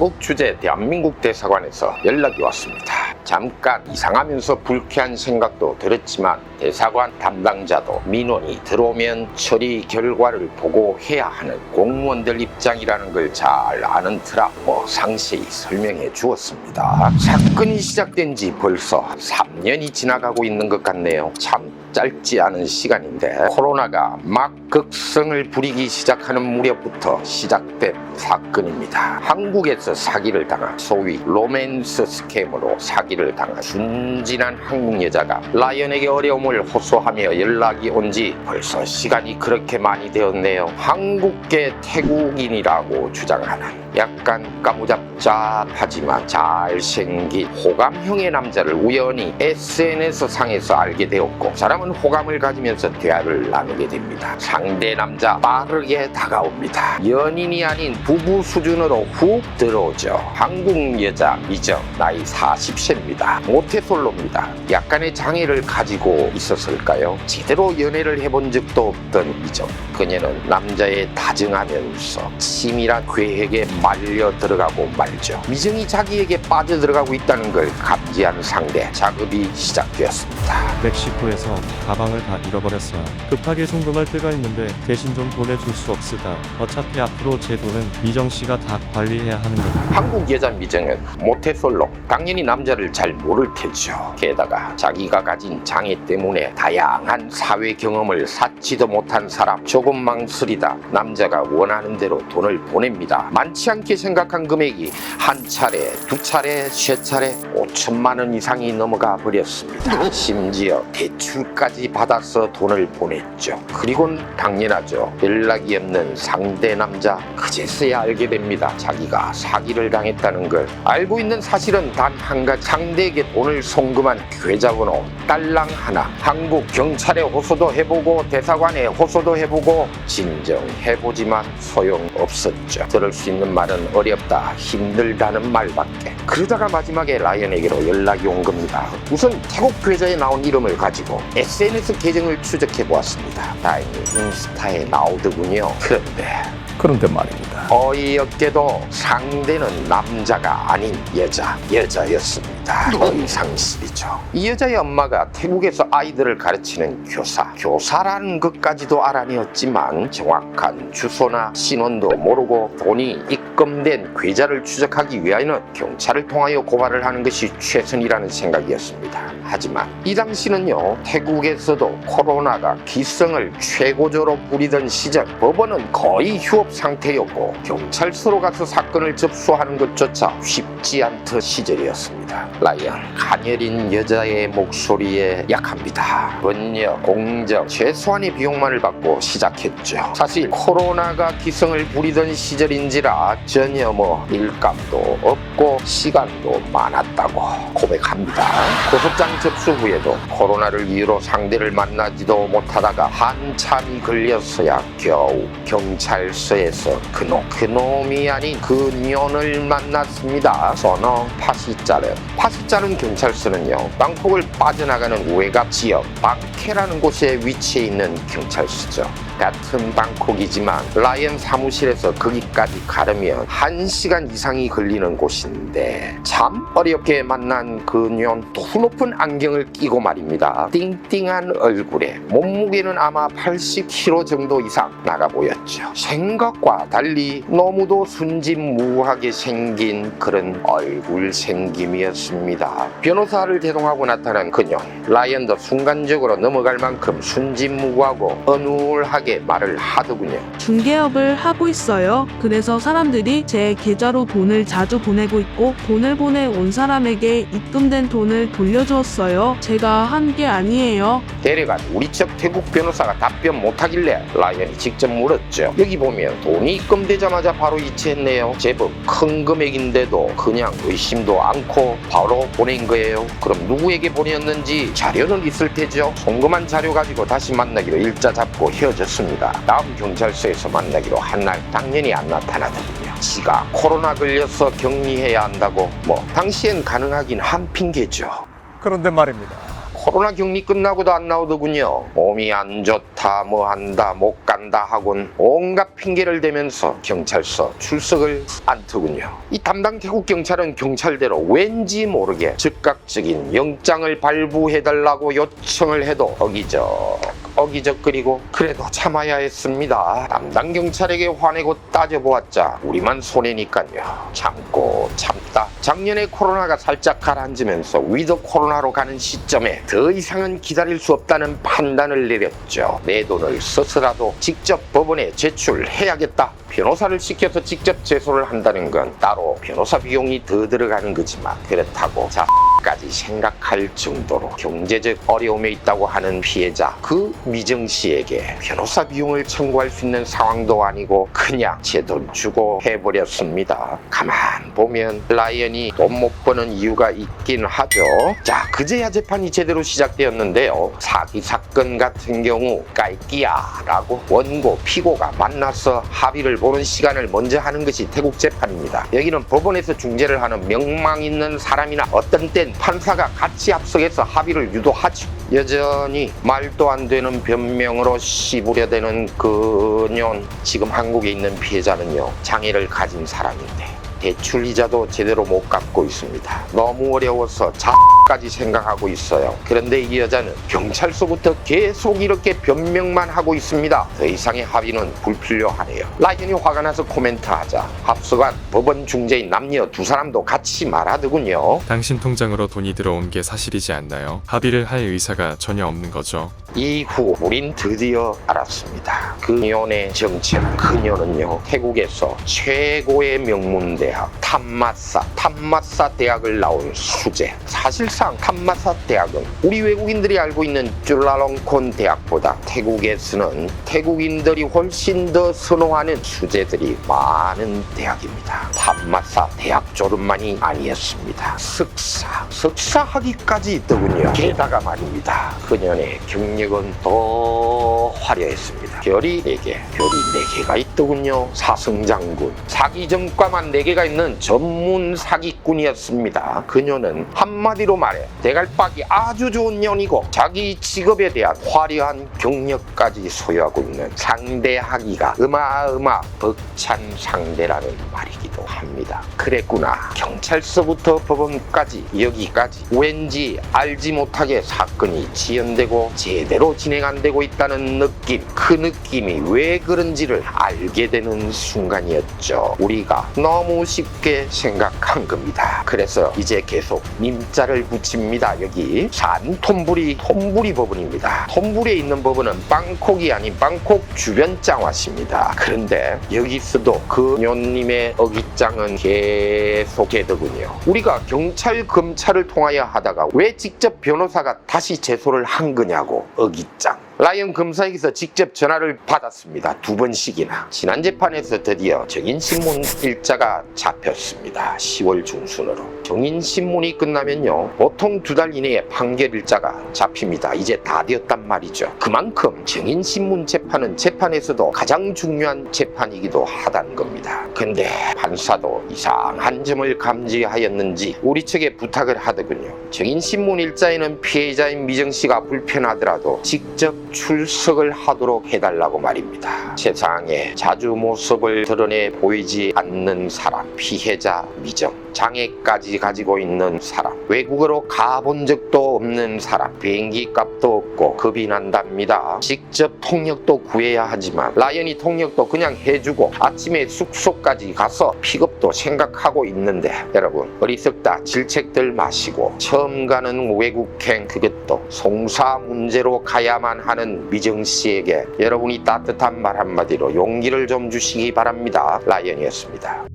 태국 주재 대한민국 대사관에서 연락이 왔습니다. 잠깐 이상하면서 불쾌한 생각도 들었지만 대사관 담당자도 민원이 들어오면 처리 결과를 보고해야 하는 공무원들 입장이라는 걸 잘 아는 터라 상세히 설명해 주었습니다. 사건이 시작된 지 벌써 3년이 지나가고 있는 것 같네요. 참 짧지 않은 시간인데 코로나가 막 극성을 부리기 시작하는 무렵부터 시작된 사건입니다. 한국에서 사기를 당한 소위 로맨스 스캠으로 사기를 당한 순진한 한국 여자가 라이언에게 어려움을 호소하며 연락이 온 지 벌써 시간이 그렇게 많이 되었네요. 한국계 태국인이라고 주장하는 약간 까무잡잡하지만 잘생긴 호감형의 남자를 우연히 SNS 상에서 알게 되었고 사람은 호감을 가지면서 대화를 나누게 됩니다. 상대 남자 빠르게 다가옵니다. 연인이 아닌 부부 수준으로 훅 들어오죠. 한국 여자 미정 나이 40세입니다. 모태솔로입니다. 약간의 장애를 가지고 있었을까요? 제대로 연애를 해본 적도 없던 미정. 그녀는 남자에 다정하면서 치밀한 계획에 말려 들어가고 말죠. 미정이 자기에게 빠져들어가고 있다는 걸 감지한 상대. 작업이 시작되었습니다. 멕시코에서 가방을 다 잃어버렸어요. 급하게 송금할 때가 있는데 대신 좀 보내줄 수 없을까? 어차피 앞으로 제 돈은 미정씨가 다 관리해야 하는 거예요. 한국 여자 미정은 모태솔로, 당연히 남자를 잘 모를 테죠. 게다가 자기가 가진 장애 때문에 다양한 사회 경험을 쌓지도 못한 사람. 조금 망설이다 남자가 원하는 대로 돈을 보냅니다. 많지 않게 생각한 금액이 한 차례, 두 차례, 세 차례 5천만 원 이상이 넘어가 버렸습니다. 심지어 대출까지 받아서 돈을 보냈죠. 그리고는 당연하죠. 연락이 없는 상대 남자. 그제서야 알게 됩니다. 자기가 사기를 당했다는 걸. 알고 있는 사실은 단 한 가지. 상대에게 돈을 송금한 계좌번호 딸랑 하나. 한국 경찰에 호소도 해보고 대사관에 호소도 해보고 진정해보지만 소용없었죠. 들을 수 있는 말은 어렵다, 힘들다는 말밖에. 그러다가 마지막에 라이언에게로 연락이 온 겁니다. 우선 태국 계좌에 나온 이름을 가지고 SNS 계정을 추적해 보았습니다. 다행히 인스타에 나오더군요. 그런데 말입니다. 어이없게도 상대는 남자가 아닌 여자였습니다. 의상실이죠. 이 여자의 엄마가 태국에서 아이들을 가르치는 교사라는 것까지도 알아내었지만 정확한 주소나 신원도 모르고 돈이 입금된 계좌를 추적하기 위하여는 경찰을 통하여 고발을 하는 것이 최선이라는 생각이었습니다. 하지만 이 당시는요, 태국에서도 코로나가 기승을 최고조로 부리던 시절, 법원은 거의 휴업 상태였고 경찰서로 가서 사건을 접수하는 것조차 쉽지 않던 시절이었습니다. 라이언, 가녀린 여자의 목소리에 약합니다. 번역, 공적, 최소한의 비용만을 받고 시작했죠. 사실 코로나가 기승을 부리던 시절인지라 전혀 일감도 없고 시간도 많았다고 고백합니다. 고소장 접수 후에도 코로나를 이유로 상대를 만나지도 못하다가 한참이 걸렸어야 겨우 경찰서에서 그놈이 아닌 그년을 만났습니다. 소노 파시자른 경찰서는요, 방콕을 빠져나가는 외곽 지역 방케라는 곳에 위치해 있는 경찰서죠. 같은 방콕이지만 라이언 사무실에서 거기까지 가려면 1시간 이상이 걸리는 곳인데 참 어렵게 만난 그년 높은 안경을 끼고 말입니다. 띵띵한 얼굴에 몸무게는 아마 80kg 정도 이상 나가 보였죠. 생각과 달리 너무도 순진무하게 생긴 그런 얼굴 생김이었습니다. 변호사를 대동하고 나타난 그녀. 라이언도 순간적으로 넘어갈 만큼 순진무구하고 어눌하게 말을 하더군요. 중개업을 하고 있어요. 그래서 사람들이 제 계좌로 돈을 자주 보내고 있고 돈을 보내온 사람에게 입금된 돈을 돌려주었어요. 제가 한 게 아니에요. 대리가 우리 쪽 태국 변호사가 답변 못하길래 라이언이 직접 물었죠. 여기 보면 돈이 입금되자마자 바로 이체했네요. 제법 큰 금액인데도 그냥 의심도 않고 바로 보낸 거예요. 그럼 누구에게 보냈는지 자료는 있을 테죠. 송금한 자료 가지고 다시 만나기로 일자 잡고 헤어졌습니다. 다음 경찰서에서 만나기로 한 날 당연히 안 나타나더군요. 지가 코로나 걸려서 격리해야 한다고 당시엔 가능하긴 한 핑계죠. 그런데 말입니다. 코로나 격리 끝나고도 안 나오더군요. 몸이 안 좋다, 뭐 한다, 못 간다 하곤 온갖 핑계를 대면서 경찰서 출석을 않더군요. 이 담당 태국 경찰은 경찰대로 왠지 모르게 즉각적인 영장을 발부해달라고 요청을 해도 어기적거리고 그래도 참아야 했습니다. 담당 경찰에게 화내고 따져보았자 우리만 손해니까요. 참고 참다. 작년에 코로나가 살짝 가라앉으면서 위드 코로나로 가는 시점에 더 이상은 기다릴 수 없다는 판단을 내렸죠. 내 돈을 써서라도 직접 법원에 제출해야겠다. 변호사를 시켜서 직접 제소를 한다는 건 따로 변호사 비용이 더 들어가는 거지만 그렇다고 까지 생각할 정도로 경제적 어려움에 있다고 하는 피해자 그 미정 씨에게 변호사 비용을 청구할 수 있는 상황도 아니고 그냥 제 돈 주고 해버렸습니다. 가만 보면 라이언이 돈 못 버는 이유가 있긴 하죠. 자, 그제야 재판이 제대로 시작되었는데요. 사기 사건 같은 경우 깔끼야라고 원고 피고가 만나서 합의를 보는 시간을 먼저 하는 것이 태국 재판입니다. 여기는 법원에서 중재를 하는 명망 있는 사람이나 어떤 땐 판사가 같이 합석해서 합의를 유도하죠. 여전히 말도 안 되는 변명으로 씹으려대는 그년 지금 한국에 있는 피해자는요. 장애를 가진 사람인데 대출 이자도 제대로 못 갚고 있습니다. 너무 어려워서 까지 생각하고 있어요. 그런데 이 여자는 경찰서부터 계속 이렇게 변명만 하고 있습니다. 더 이상의 합의는 불필요하네요. 라이언이 화가 나서 코멘트하자 합석한 법원 중재인 남녀 두 사람도 같이 말하더군요. 당신 통장으로 돈이 들어온 게 사실이지 않나요? 합의를 할 의사가 전혀 없는 거죠. 이후 우린 드디어 알았습니다. 그녀의 정체. 그녀는요 태국에서 최고의 명문대학 탐마사 대학을 나온 수재. 사실상 탐마사 대학은 우리 외국인들이 알고 있는 쭈라롱콘 대학보다 태국에서는 태국인들이 훨씬 더 선호하는 수재들이 많은 대학입니다. 탐마사 대학 졸업만이 아니었습니다. 석사학위까지 있더군요. 게다가 말입니다. 그녀의 경력은 더 화려했습니다. 별이 4개가 있더군요. 사승장군. 사기 전과만 4개가 있는 전문 사기꾼이었습니다. 그녀는 한마디로 말해 대갈박이 아주 좋은 년이고 자기 직업에 대한 화려한 경력까지 소유하고 있는 상대하기가 어마어마 벅찬 상대라는 말이기도 합니다. 그랬구나. 경찰서부터 법원까지 여기까지 왠지 알지 못하게 사건이 지연되고 제대로 진행 안 되고 있다는 느낌. 그 느낌이 왜 그런지를 알게 되는 순간이었죠. 우리가 너무 쉽게 생각한 겁니다. 그래서 이제 계속 님자를 붙입니다. 여기 산톰부리 법원입니다. 톰부리에 있는 법원은 방콕이 아닌 방콕 주변 짱화시입니다. 그런데 여기서도 그녀님의 어깃장은 계속되더군요. 우리가 경찰 검찰을 통하여 하다가 왜 직접 변호사가 다시 제소를 한 거냐고. 어깃장. 라이언 검사에게서 직접 전화를 받았습니다. 2번씩이나. 지난 재판에서 드디어 정인신문 일자가 잡혔습니다. 10월 중순으로. 정인신문이 끝나면요 보통 2달 이내에 판결 일자가 잡힙니다. 이제 다 되었단 말이죠. 그만큼 정인신문 재판은 재판에서도 가장 중요한 재판이기도 하다는 겁니다. 근데 판사도 이상한 점을 감지하였는지 우리 측에 부탁을 하더군요. 정인신문 일자에는 피해자인 미정씨가 불편하더라도 직접 출석을 하도록 해달라고 말입니다. 세상에 자주 모습을 드러내 보이지 않는 사람, 피해자 미정, 장애까지 가지고 있는 사람, 외국으로 가본 적도 없는 사람, 비행기 값도 없고 겁이 난답니다. 직접 통역도 구해야 하지만 라이언이 통역도 그냥 해주고 아침에 숙소까지 가서 픽업도 생각하고 있는데 여러분 어리석다 질책들 마시고 처음 가는 외국행 그것도 송사 문제로 가야만 하는 미정씨에게 여러분이 따뜻한 말 한마디로 용기를 좀 주시기 바랍니다. 라이언이었습니다.